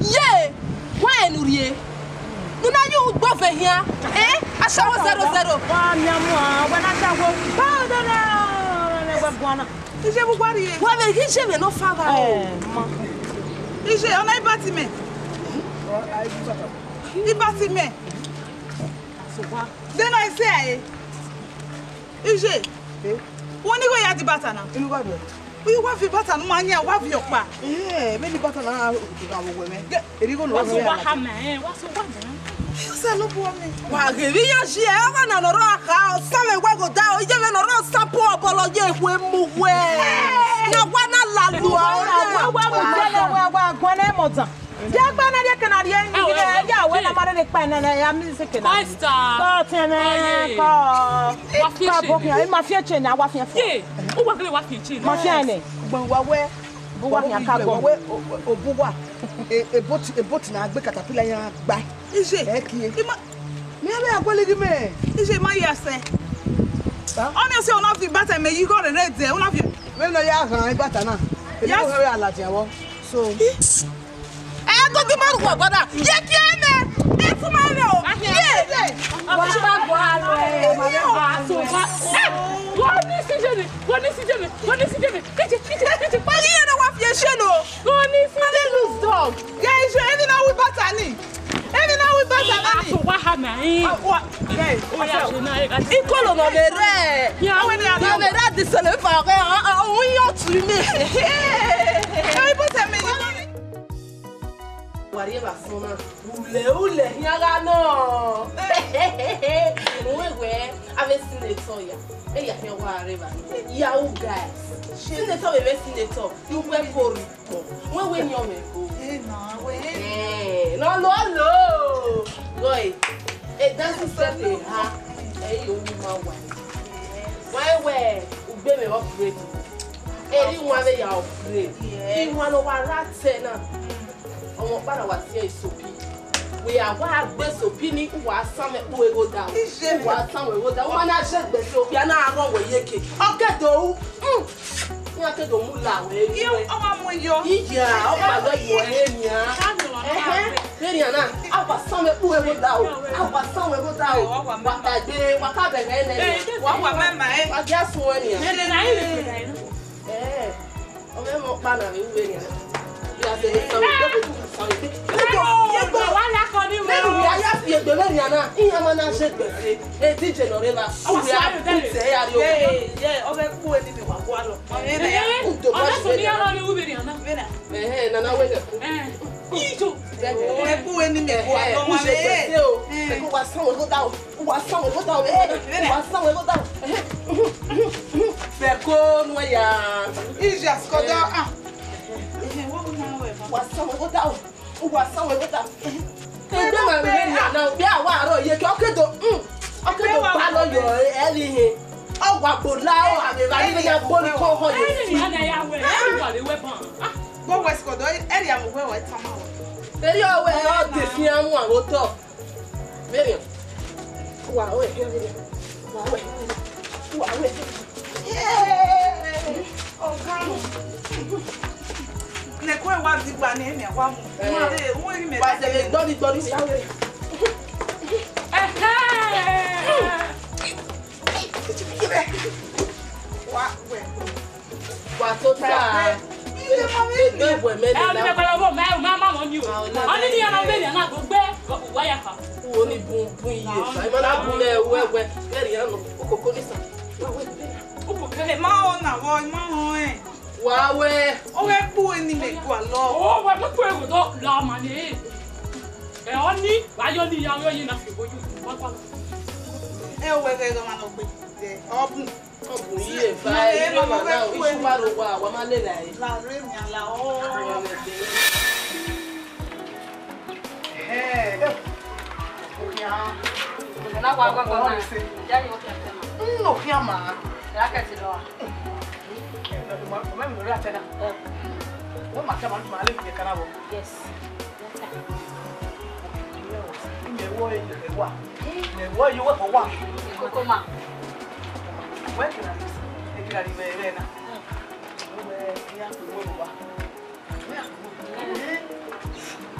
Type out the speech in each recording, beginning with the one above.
Yeah, why Nurie? Nuna you go for here, eh? I show 00. When I go, is it what he Why will he shave no father? Is it on a batime? He batime. Then I say, is it? When you go at the batana? We want the button, money, I want your pa. Yeah, maybe button our women. You go what's the one? You say, look, woman. Why, give me a share on a rock house, some way go down, you never know some poor apology when move away. Now, one a lot, you are. Yeah, Banana Canadian, yeah, when I'm at the pen and I am music. I start. In my future now, what you say? Who was watching? Marciane, but where can go away or Bois? A boat now, big caterpillar by. Is it? Maybe I'm going to me. Is it my yes? Honestly, on off the butter, may you got a red there, one of you. Well, I have butter now. Yes, so. I go to my brother. Yeah, it's my no. Yeah. What is it? Dog. Yeah, it's every now with Batani. Every now with Batani. What happened? What? Equal on the red. Yeah, when you are not the celebrate, we ought to me. I put a minute. Whatever, son. Ule, yaga no. Wewe, ave senator ya. Eya here whatever. Ya u guys. Senator we senator. You we for report. Wewe nyo me go. Na we. No. Boy. That's certain, ha. You ma wa. Wewe, ugbe me upgrade. Anyone they are upgrade. Anyone over rat na. Omo para wa tie sopi we are wa gbe sopi ni wa san me po ego da o wa san we go da o ma na se gbe sopi na aron we yeke okedo ni akedo mu la we ni o ma mo yo iya o ma lo yo enia enia na awa san me po ego da o awa san we go da o wa ta gbe wa ka be ne wa mama wa ja so enia o me mo pa na we enia What's some of that? What's some of that? Now, yeah, wow, you okay to follow your Ellie. Oh, what would lie? I mean, I'm going to call for you. Go West Coast, Ellie, I'm aware what come out. They are aware of this young one will talk. Million. Wow, yeah. Oh, come. Le quoi wa di gba ni mi wa mu wọ́n rí me ba se gbori sawe wa to ta ile mo mi ni we me na ni ko lo me ma mo ni o oni ni ana be na go gbe wa ya ka wo ni bun iye fa ma na bun le wewe le ri anu okoko ni sa o ko kele ma o na wo ma o Wawe, o we pu ni me kwa lo. O we mo pu ego do la ma ni. E oni, wa yo ni ya yo yin na fi boju. Wa pa. E o we ga ma no pe. Obu iye fa e ma na o isu wa ro wa ma le la e. La re mi ala o. O ya. Na wa na. Ya yo ke tema. No fiama. La que te lo. Mami no ratena. Wo ma chama ntuma ale fi kana bo. Yes. Ne wo you work for one. Kokoma. Where can I listen? E kira ni be na. We ya ko wo ba.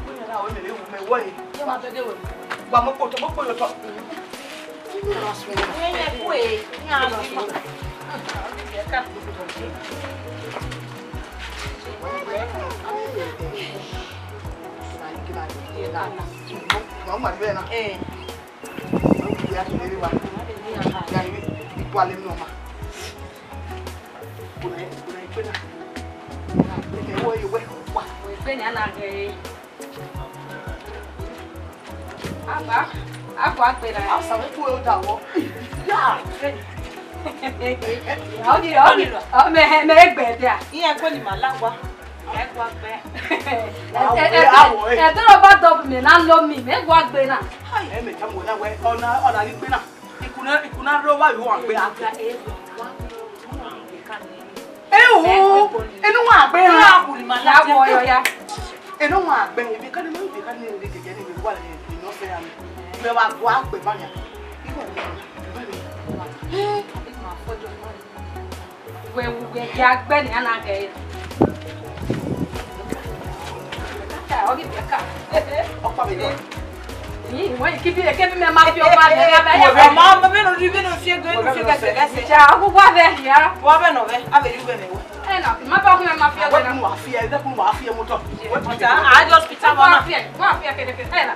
We na we me wo yi. Yo ma bege wo. Wa mo ko yo to. Nyenye kwe. Nya lo mo. Ka. Mama be na. Ya ni wa. Ya ni ituale no ma. Kuna ipena. Ke wo yi we. Wa. We pe ni ana ge. Aba. Akwa pe ra. Asa we tu o da wo. Ya. Me egbe dia. Iya ko ni malagwa. Egwa gbe. E to ba dog me na lo mi, me gwa gbe na. E me tamu na we ona ni pena. Ikuna ro wa yo wa gbe a. Enu wa gbe ha. Ya wo yo ya. Enu wa gbe mi kan ni mi kan ni ri keje ni mi wa ni no fe am. Me wa gwa gbe ba ya. We ya gbe ni ana ge. Ka o gi ka. Opa mi go. Ni mo ki bi ke bi me ma fi o ba de ya ba ya. Mama be no ribe no fie go no fie ga se. Ja o gwa be ya. Wa be no be, a be ribe me wo. Eh na, ma ba ko me ma fi o We na. mu afia, da ku mu afia mo to. I just pita Wa mama. fi ke de ke. Eh na.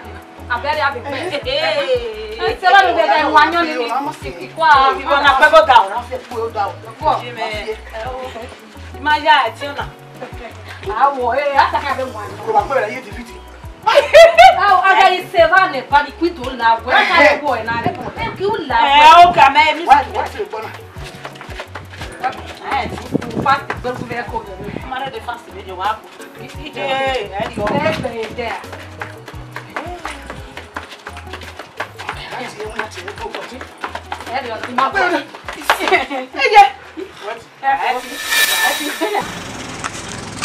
Abere abi pe. Eh. Se la no be ga wanyo ni kwa. Bi bona pe go down. Afia ku o da o. Ko. Ma ya ati ona. Awo ata ka be wanyo. Ko ba pe ra ye dividi. Aga yi se va ne pa di kwito la we ka le boy na le. Ki u la. O ka me mi. Wa se bona. Fast gbe ku be ko. Ma re de fast be je wa ko. Eh, Yo. Be there.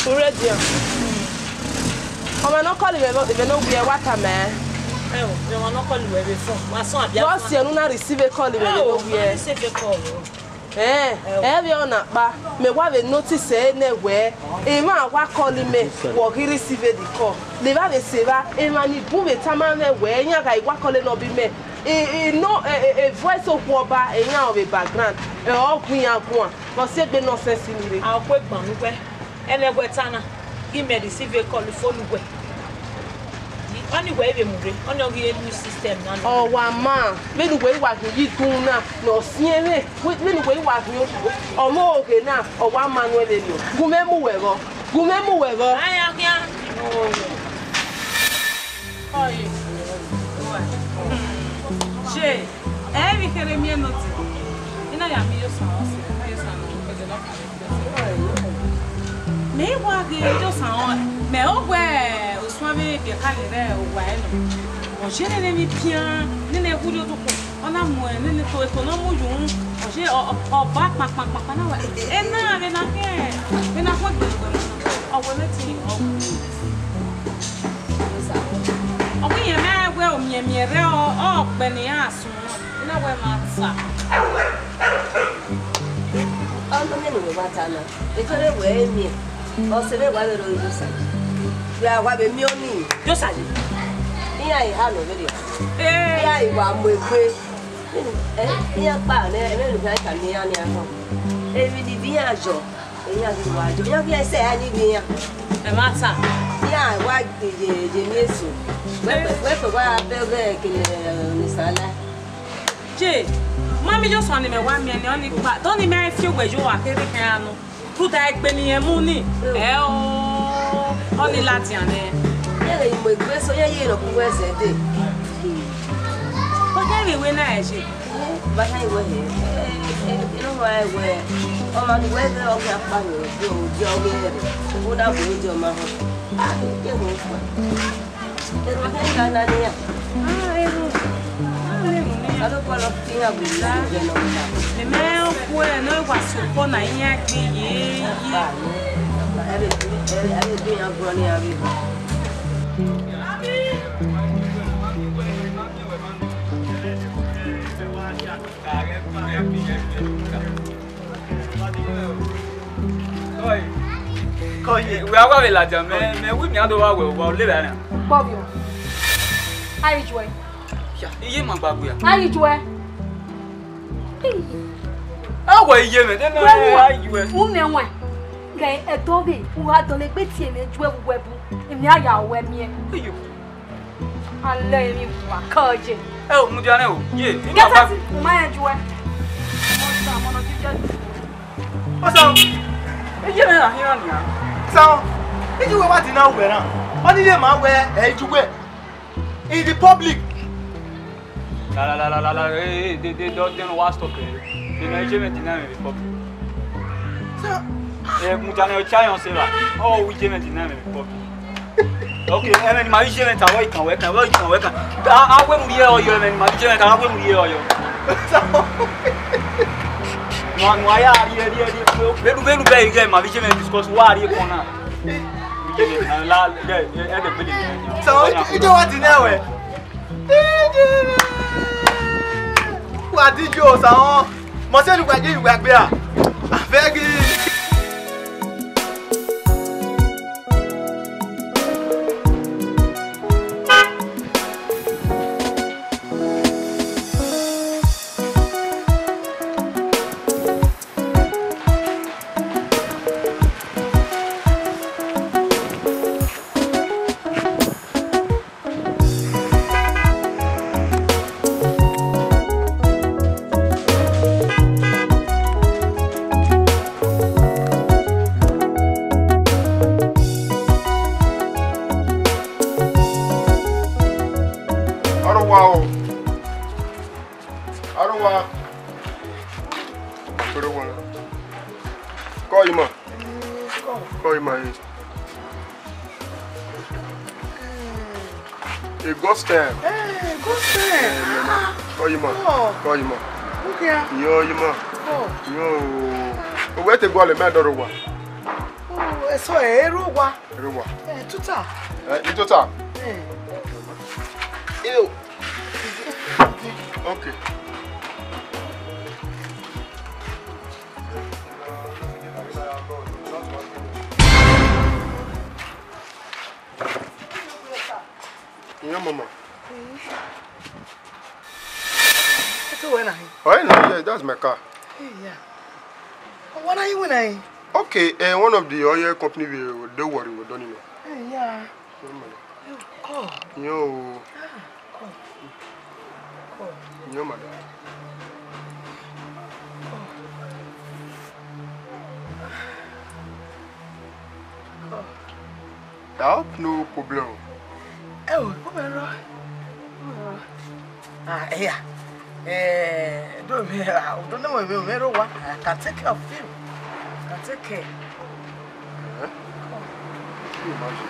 Radio. Ọmọ náà kọ́lì ìbẹ̀ náà wúyẹ wáta mẹ́. Eh, me wa no call we before. Ma so abia. Bọ́ọ̀sì ẹnu náà receive call ìbẹ̀ náà wúyẹ. Receive call. Ẹ bí ọ̀nà pa me wá be notice ẹ náà wẹ̀ ẹ máa wá kọ́lì mẹ́ wọ̀ kí receive the call. Lè bá bẹ̀ ṣe bá ẹ máa ní bú bẹ̀ tá máa mẹ́ wẹ̀ ẹ yàn ká ìwá kọ́lì náà bí mẹ́. A voice of ọba ẹ yàn ọ̀bẹ background ẹ ọ̀gbìn àgùn à lọ sí ẹgbẹ́ náà sẹ́sì nìyẹn. A ko gbon mi pe. Ene gwe tana. Give me receive call phone gwe. Oni we be mure. Oni ogi new system na. Ọwa ma menu we wa yi dun na no siere menu we wa yi ọmọ oge na ọwa manuel lo gumemu wero Aya kia. Oye. Che, mi kere mi noti. Ina ya mi yo sa o se. Yo sa no ko je lo ka. Me wa ge yo sa o. Me o gwe o so be de ka le o wa no. O je ne mi pian, ne ne ku jo to ko. Ona mo ne to to no mo yun. O je o ba pa na wa. E na be na ke. Be na ko gbe. O wo le ti o. Omo ye ma gwe o mi re o pe ni asun. Ina we ma sa. Ọmọ mi ni wa ta na. Ekere we mi. O se be wa le ro yo sa. Ya wa be mi oni. Jo sa ni. Iya I ha no be. Iya I wa mo egbe. Iya pa ne e me lu ka ni ya ni aso. E mi di bi ajo. Iya ki wa ajo. Iya ki ese ani bi ya. E ma ta. Iya wa je mi esu. We wa be ke ni sala. Je, mami jo so ni me wa mi ni oni pa. Don ni me fi we jo wa kere kan anu. Tu da egbe ni yen mu ni. O oni lati ane. Ele mo egbe so ye ro ku ese de. Ba ka we na e se. Ba ka iwe he. Ino wa we. O ma ni we de o ka pa ni o ge re. O na bo jo ma ho. Ah, ke mo fa. Pero ka ina na ni ya. Ah, e ro. Ah, le mo ni don't call up thing I will la. The man who no was so born a year. Everything I'm going to have. We are going to let me. We are going to live. Bobio. How you doing? Iye ma gbagbo ya. How you doing? Awo iye me, dem na iwe. Unenwe. Ga etobi, uha dole gbe ti eme ju ebubu. Emi aya owe mi e. Iyo. Ale mi wa koje. O mu jane o. Ye, mi Get ma it, ma enjoy. Mo no ti je. o so. Iye me na hira ni a. So, if you want to know where only the man where you wear in the public. La, they don't want to stop it. They know you in the public. So, Mutano Chayon Seva. Oh, we came in the public. Okay, and then my vision and I can work. I will be all your and my vision and I will be all your. Why are you very big again? My vision and discuss why you want So, you don't want to know it. What did you say? Must you look at you back there? I beg you. Where to go? Le maître roi. Oh, so roi. Roi. Tout ça. Tout ça. Okay. Yeah, mama. Oh, no, that's my car. Yeah. What are you winning? Okay, one of the oil company will don't worry, we don't know. Yeah. Call. Yo. Call. Yo, madam. That no problem. Oh, yeah. Don't know what I can take care of you. I can take care. Can you imagine?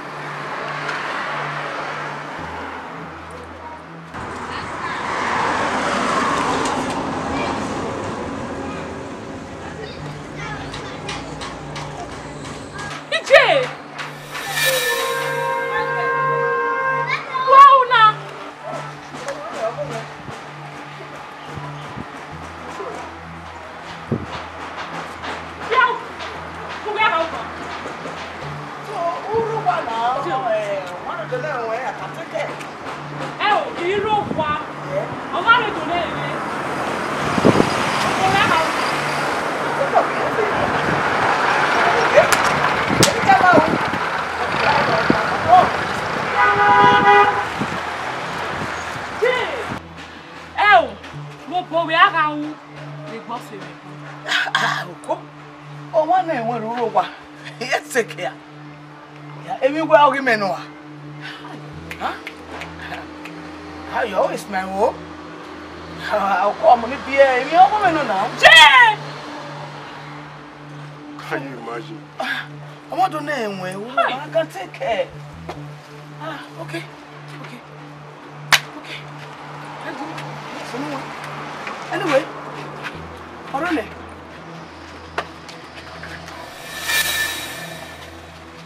You always my hope. I'll come on the beer. If you're woman now, can you imagine? I want to name where I can take care. Okay. Anyway, alright.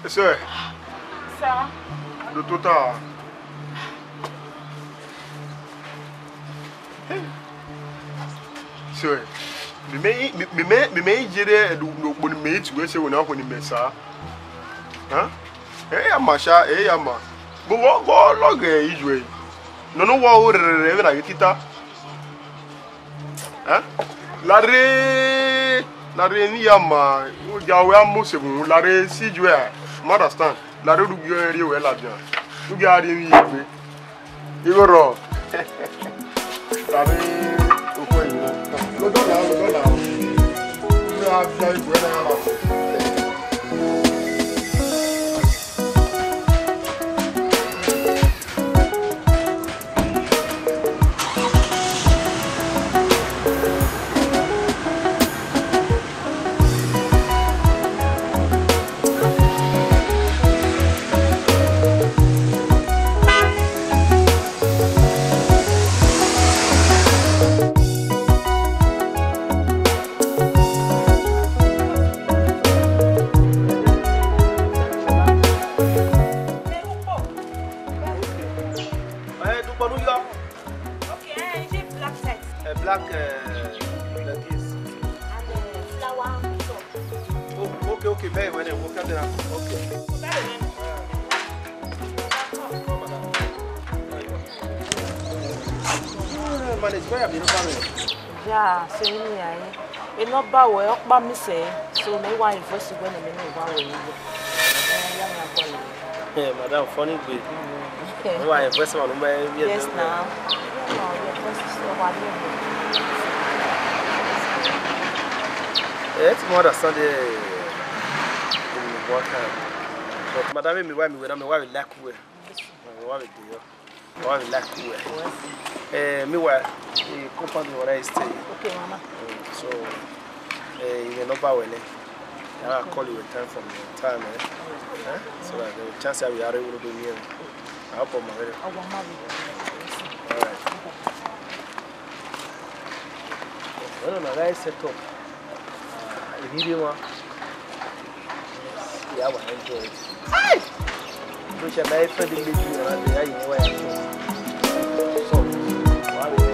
Sir, Sir. le total. Sir, me jere no boni me tu we se wona ko ni mesa. Huh? Ya masha, ya ma. Go log ijwe. No wo re na yitita. Huh? Lare ni ya ma, o ja we amose mu lare si jwe. Understand? Lare du gyo ri we la bien. Du ga ri mi yebe. Igoro. Lare o ko ni. Lo do la. We have joy we na. Okay, babe, when I walk out there, okay. Man, it's very beautiful. Yeah, so you not bow well, but me say, so may one first when a minute while we Yeah, madam, funny bit. Why, first one, yes, now. It's more than Sunday. But madam, me why me when I'm why we lack way. Why we do? Why we lack way? Me why the company where I stay. Okay, mama. So, you know about when I'll call you a time from time, so that the chance I will be able to be here. I hope I'm ready. I want marry. All right. Well, no, I set up. Video. Yeah, I will enjoy it. Hi! So, shall I find the video and the eye where I am? So, what is it?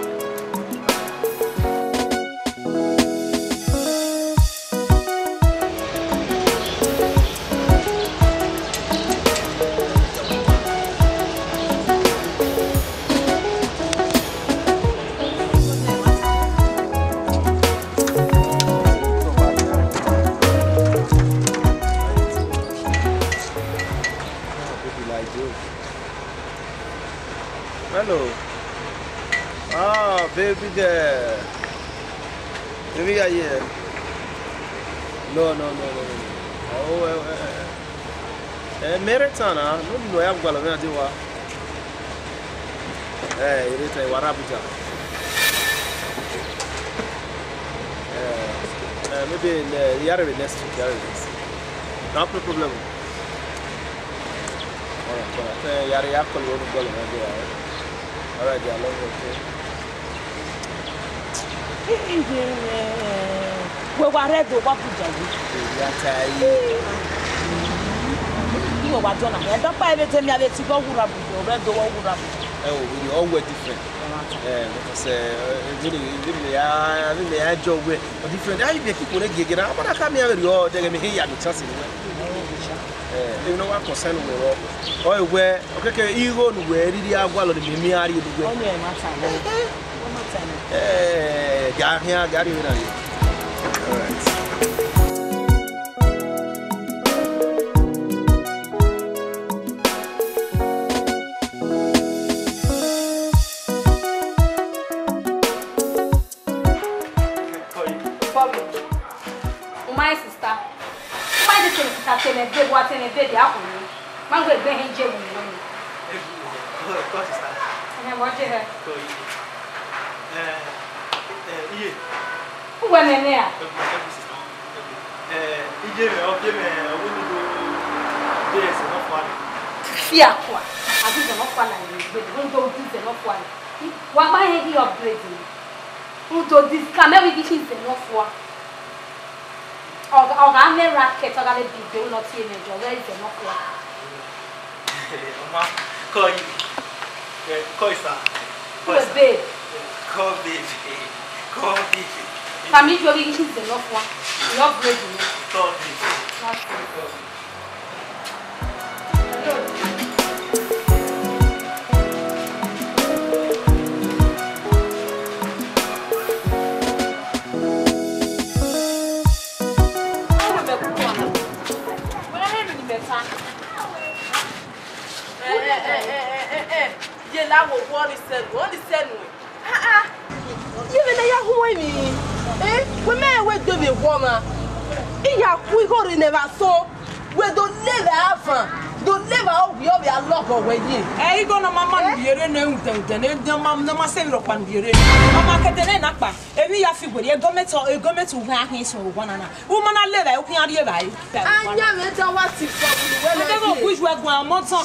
Hello. Ah, baby girl. Baby are here. No. Oh, Meritana. No, I have got a very dear. It is a Warabuja. Maybe in the year next week. No problem. Yari apple won't go there. Alright, I love it. We were ready to walk with you. You were done. I don't buy the time you to go red or oh, we all were different. Because really, I joke with different. I be people get out, but I come here with you. They're going to hear you just you know what concern we were. Oh, where okay, you go where did you have one of the Mimiari? Got you. All right. My sister. My sister tell me they what in a bed happen. Man go be hin je wu ni. And what je her? Iye. Who were in there? Ije me o je me o ni do des no kwa. Fear kwa. I do not kwa na ni bed. Don't do this no kwa. Wa ma he di upgrade. Udo this can we get in no for. Oga me racket oga le big dey not here mejo where is no for. Mama, call you. Call sir. Call babe. Call baby. Call baby. Family you be getting no for. Not ready. Call baby. Je la wo woni senu. Yeve na ya huwe mi. We me we do be woman. Iya ku go ri never so. We do live avant. Do live out we be a lot of we yi. Eh igo na mama biere na unta na na ma se ro pan biere. Mama ketene na pa. Ebi ya figure e gometo hu ahin so wo na na. Wo mana live e ku ade e bai. Anya me da what if for we na. Go push we go amoto.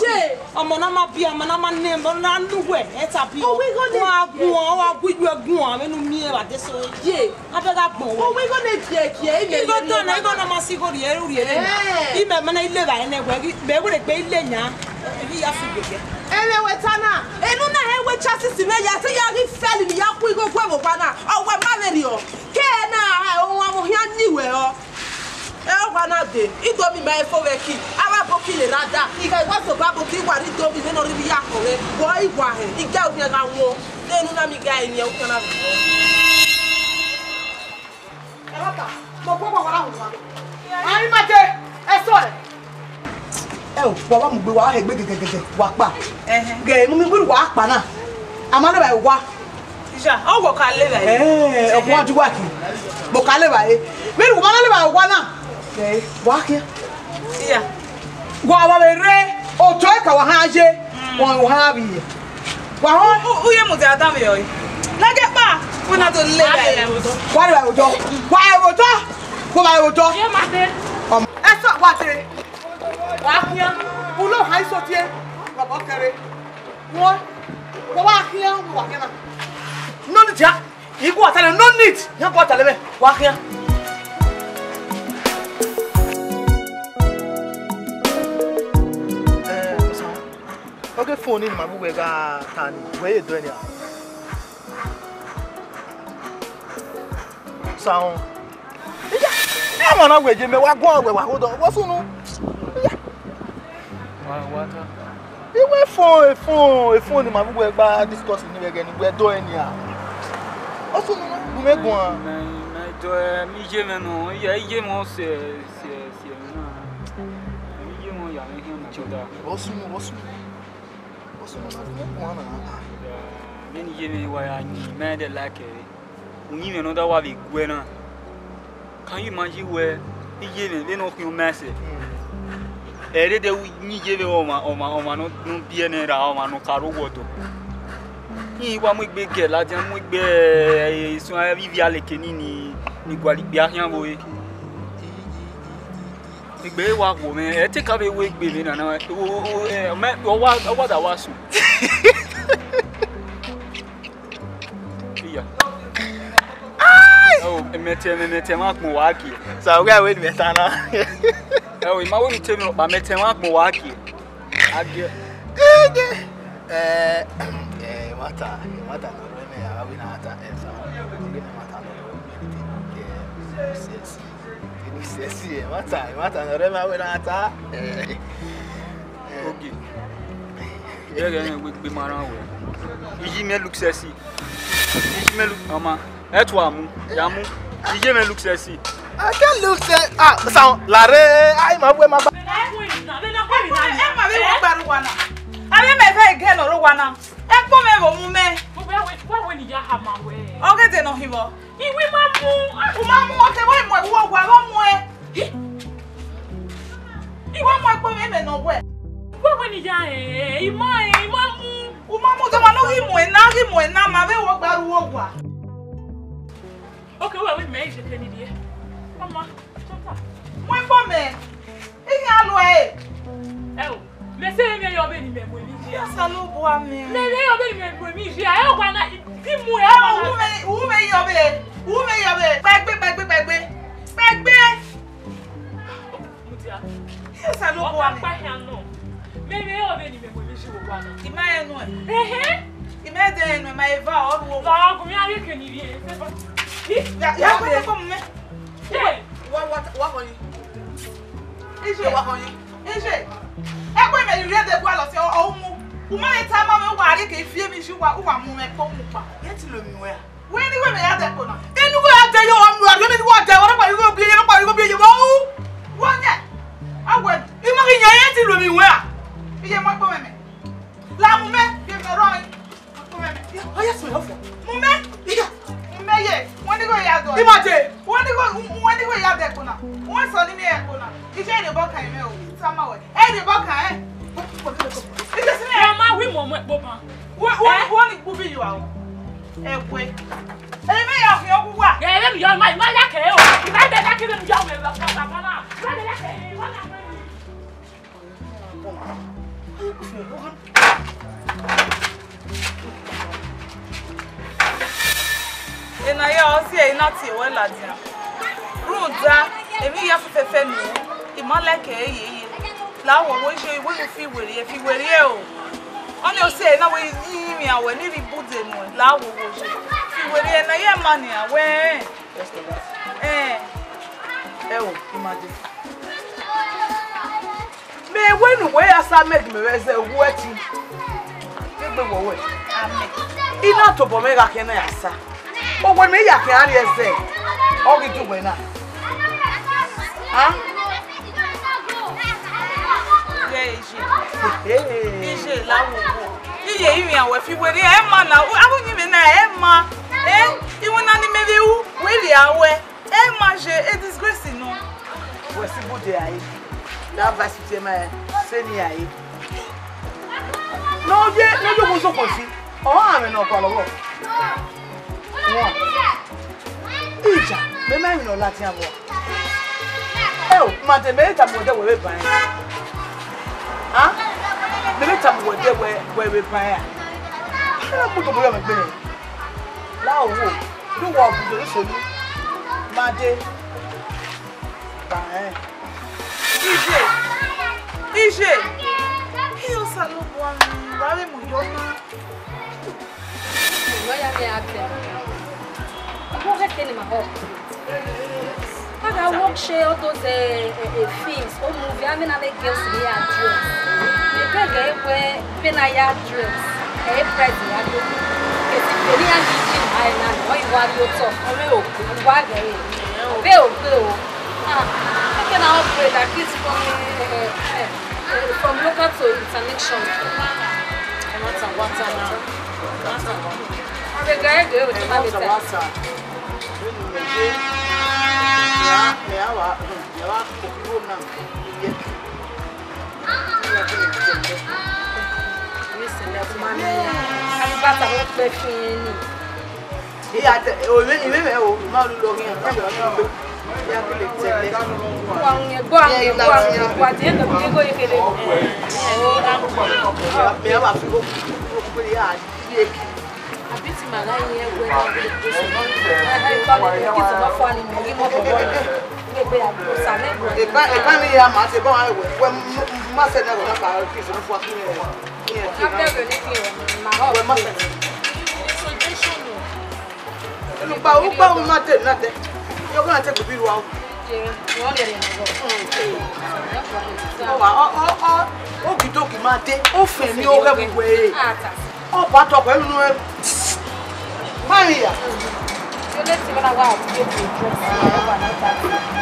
Omo na ma bia na ma ne mo na nuwe e tapi. Oh we go dey. Wa push we gun amenu mi e ba de so. Ye. Abega gbon. Oh we go dey tie Igo to na igo na ma si go ri e ri e. Ime mana ile ba ene gwe be we pe ile nya. Ebi ya figure. Ele wetana. Enu na he we chassis me ya se ya ri fell ni ya ku igo gwe bo bana. O we ma veri o. Ke na ha o wa mo hia niwe o. Wana de ido mi mai fo weki ara boki le rada iga wa so ba boki wa ri do mi no ri bi ya ko we wo igwa he iga obi ga wo enu na mi ga ni e ukana bi Elata mo po wara hu wa ai ma je e so o baba mu gbe wa he gbe gegege wa pa ge mu mi gbe wa pa na ama le ba wa Isha o go ka le ba o ko ju wa ki mo ka le ba e mi ru ma le ba wa na wa kia iya wa wa re o to e ka wa ha je won wa ha bi wa ho uye mu ti adam yo la je pa we na to le ba wa le ba ojo wa e ojo ko ba ojo Ye ma de. e so wa tere wa kia ulo ha so tie wa bo kere won wa kia wa kia na no ni ja igu atale no need yan ko atale be wa kia Okay, phone in my we ga tani. Where you doing ya? Sound. Yeah, man, I we me wa go we wa hold on. What's no? What? You wait for a phone in my we ga discussing ni again. We doing ya. What's no? We me go an. Mais toi, mi je me no, ya je mo se na. Mi je mo ya me hin na choda. What's no? Many Jimmy, why I mad like it. We even know that what we went. Can you imagine where he gave me? They know you massive. Every day we give you no piano or no car water. He want big girl, I just make be so I have Viviale Kenini, Nigualibian boy. Be walk woman, take away wig baby, and what I was. Oh, Metemak Milwaukee. So we are with me, Sana. Oh, my own tell me about Metemak Milwaukee. I get Mata, okay. Yeah, with be my you look sexy. You look, Mama. That's why Yamu. You look sexy. I can't look sexy. Ah, sound Larry. I'm a woman. Okay, well, we may just any day. Mama, my woman, it's not way. Oh, me say me your baby me boy. Yes, hello, boy me. Me your baby me boy. Me I want to give me. Who may your baby? tia. Yes, I know one. Maybe you're very one. Imagine one. Imagine my vow. I'm going What on you? Is it what on you? Is it? Every man you read the quality of my time I'm a while, if you miss you are moving home. Get to me where? When you were at that corner. Anywhere I tell you, I'm going to water. Whatever you will be, nobody will be your own. One day. I went. You might get to me where? You might go with me. Lamume, you're wrong. Oh, yes, we love you. Mume, yeah. Mume, when you go, you go. Imagine, when you go, you have that corner. Once on me, a corner. It's any book I know. Somewhere. Any book I it's my women, Boba. What will be you out? Eh, wait. Hey, may I have your work? Yeah, you're my mother. I didn't jump in the Pamana. And I also say not here, well, Ladia. Ruda, if you have a family, it might like a now, when you feel with it, if you were here, only say, now we need me, I will need to put them on. Now, if you were here, I am money, where? Imagine. May when where I make me as a wetting. Take me away. Ina to Bomega can answer. Oh, when me, I can say, all you do now. Huh? Ije lawo. Iye imi awe fi were Emma na. Awu nyime na Emma. Iwo na ni mewu we awe. Emma je e disgrace no. We si bude ai. Na varsity ma seni ai. No je mo so kosi. O ame no kwa lowo. Ija, me ma mi no lati amo. Mate me ta mo de we ban. Huh? The next time we're there, where we buy. I'm going to go to the now, do what we do. Made. Ije. He also look one. Very much. Why are you acting? Who has been in my house? I watch all those films or movies. I mean, I like girls wear dress. They wear penaya dress. Hey, president, I do. It's very unusual. I know. Why you want to talk? Why are you? Bill. I can operate like this from local to international. What's now? The guy go with the Maria. You let's see what I want to get to dress.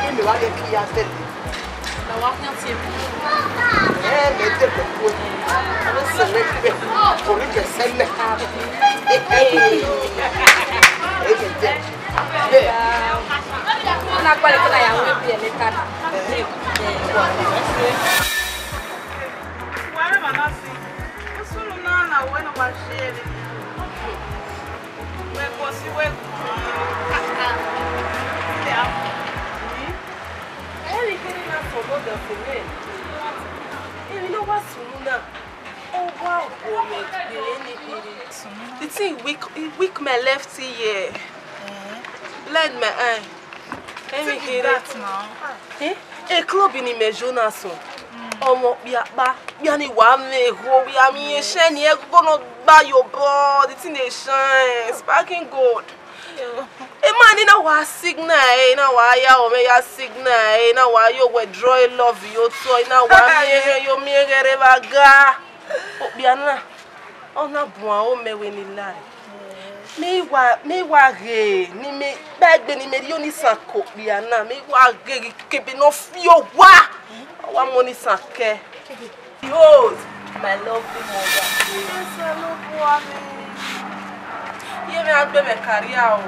In the way he has said. Now what can see? Let's take the food. I'm select for it to sell it. I'm not quite going to have to be a little. Where am I not seeing? What's going on now when I'm sharing? The thing weak my left ear. Let me let me hear it now. E club ni me Jonas. Omo bia ni wa me go bia mi shine ni e go no gba your ball the thing dey shine sparking gold. E man na wa signal na wa ya o me ya signal na wa yo withdraw love yo so na wa me yo mi gere baga. O bia na ona bua o me we ni lai. Me wa ge ni me bagbe ni me ri oni sanko bia na me wa ge kebe no fio wa money sanke. Behold my lovely mother. Yes, I love woman. Ye me agbe me career o.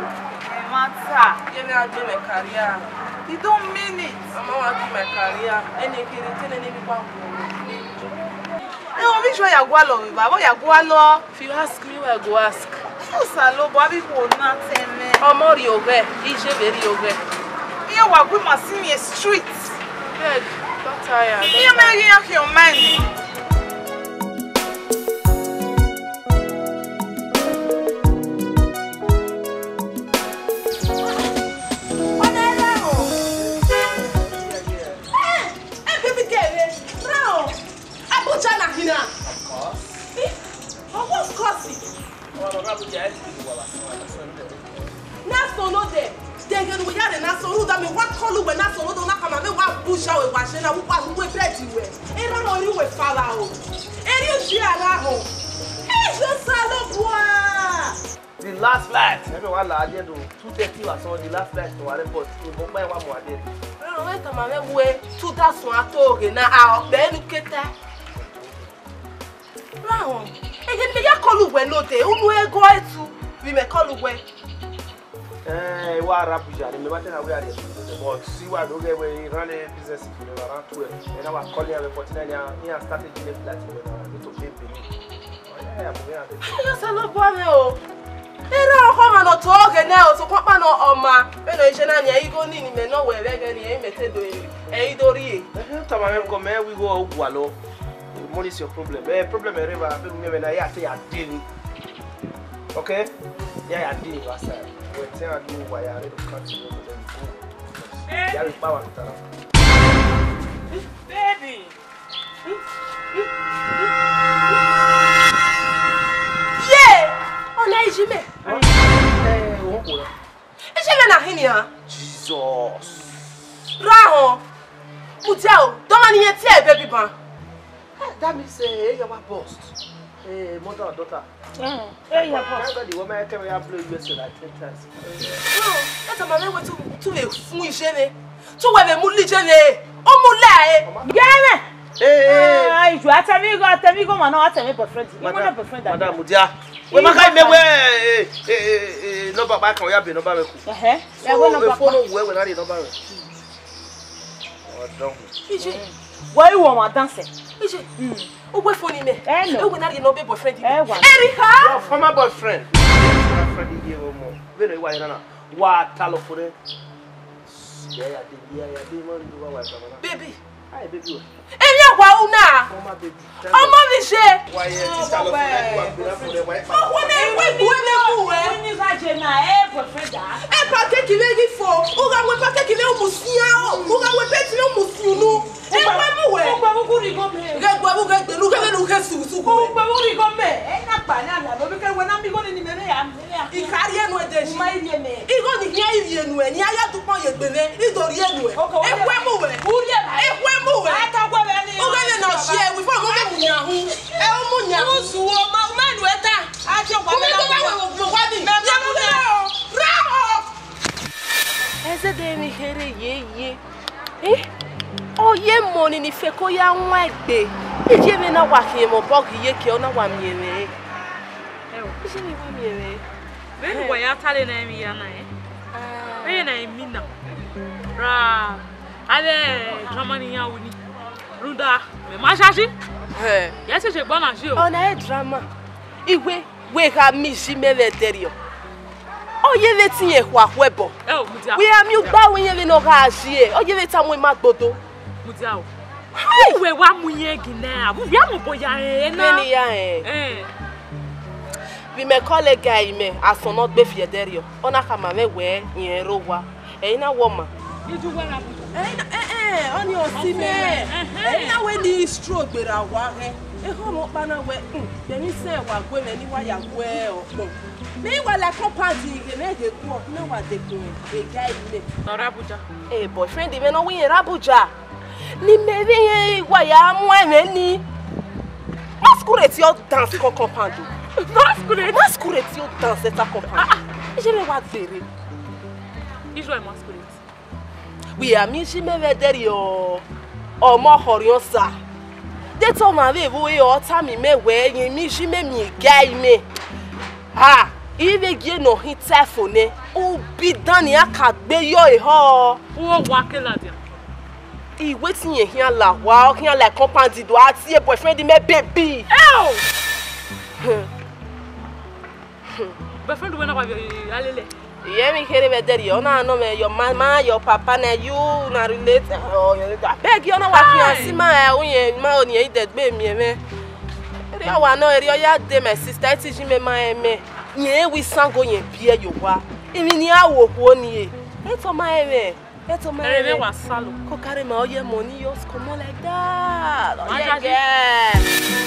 E mata. Ye me agbe me career. You don't mean it. Mama want to my career. Ene kere tele ni mi pa wo. Eh, which way you go along, baba? You go along. If you ask me, where I go ask. Yes, I love baby for nothing. Omo rioge, ije be rioge. You wa go ma see me street. Beg, don't tire. You may get your money. Naso no de dege no ya de naso no da me wa call we naso no do na kama me wa busha we wa she na we bread we era no ri we fala o eri o shi ara ho e so salo boy The last flight everyone la je do 2:30 was on the last flight to airport to mo pa wa mo ade no we kama me we 2000 atoge na a be nu keta Raho e me ya call we no de unu ego etu we me call we wa Abuja me ba tell we are but see what do get we run a business for around 12 and I was calling her 49 years started to get flight to pay yeah yes I love boy o era ho ma no to oge na o so kwapa no oma me no ise na nya igo ni me no we wege ni e metedo e idori e tama me ko me we go ogwalo money is your problem problem river be me na ya say ya deal okay yeah ya deal last time when say I do why I don't continue with them yeah we power to tara baby yeah ona ijime won ko la ijime na hini ha Jesus Raho mutiao don't mani yen ti e baby ban that means you were boss mother or daughter your boss the woman can we blow you so like 10 times no that's a man we to le fun ise ni to we be mu lije ni o mu le gere Ijo atemi go ma na atemi boyfriend. Madam Mudia. We maka me we no baba kan ya be no ba me ku. Ya go no baba. Follow we na the number we. Oh don. Ije. Why you want dance? Ije. O boy phone me. No. E we na the no be boyfriend. Erika. Your former boyfriend. Boyfriend here mo. We no wa na. Wa talo for it. Yeah, mo ri wa sama na. Baby. Hi baby. Emi agwa una. Omo mi se. Why you talo for it? Wa gbera for it. O wo na we bu we. Ni za je na boyfriend da. E package le gi fo. O ga we package le o musia o. O ga we peti le o musiunu. E wa mu we. O gba bu ri go me. Ge gba bu ge gbelu ge lu ge su su. O gba bu ri go me. E na pa na la lo bi ke we na mi go ni me ya. Ikari enu edeji. Ma iri eme. Igo ni hia iri enu e ni aya tu pon ye gbele nítorí enu e. Eku emu we. Uri e. Eku emu we. Ata gwa be ni. O ga le na share we for mo me munya hu. E o munya. O su o ma menu eta. A je gwa be na. Mo gwa ni. Me mu le o. Bravo. Eze de mi here ye. Oye money ni fe ko ya nwa egbe. Ije me na wa ki mo bog ye ke o na wa mi ere. Ije mi wa mi ere. Be wa ya tale na mi ya na be na mi na. Ra. Ale drama ni ya woni. Ruda, me ma shashi. Ya se gba na shi o. Ona e drama. Iwe we ga mi si me le derio. Oye le tin e kwa kwebo. Mudia. We am you gba we yen le no ga shi e. Oye le ta mo ma gbodo. Mudia o. Iwe wa munye gina. Bu ya mo boya na. Meni ya Bi me call guy me asono gbe fie derio. Ona ka ma me we yen ro wa. Eyin na wo ma. Iju wera bu. Oni osime. Na we ni stroke bera wa he. E ho mo pa na we. Ye mi se wa gwe me ni wa ya gwe o. Me wa la compagnie ke me de ku na wa de ku e guy me. No Rabuja. Boyfriend me no we Rabuja. Ni me vi wa ya mo me ni. Masquerade your dance ko compagnie. Masquerade your dance ta compagnie. Je me wa dere. Iju e masquerade. Oui, ami, je me vais derrière au mort ça. Dès ton mari, vous et au tami me ouais, y mi je me mi gay me. Ah, il veut gagner nos hits téléphone. Ou bidan ya kagbe yo e ho. Wo wa ke la dia. I wetin ye here la wa, here la compagnie do ati e boyfriend me baby. Boyfriend we na wa alele. Yeah, me here be derrière. Na no me your mama, your papa na you na relate. Oh, you beg you na wa fiancé ma e unye ma oni e dead be mi me. Eri awa no eri oya de my sister ti ji me ma e me. Yen we sango yen bie yo wa. Emi ni awo ku oni e. Eto ma e me. Eto ma e me wa salo. Ko carry my oye money yours come on like that. Oh, yeah.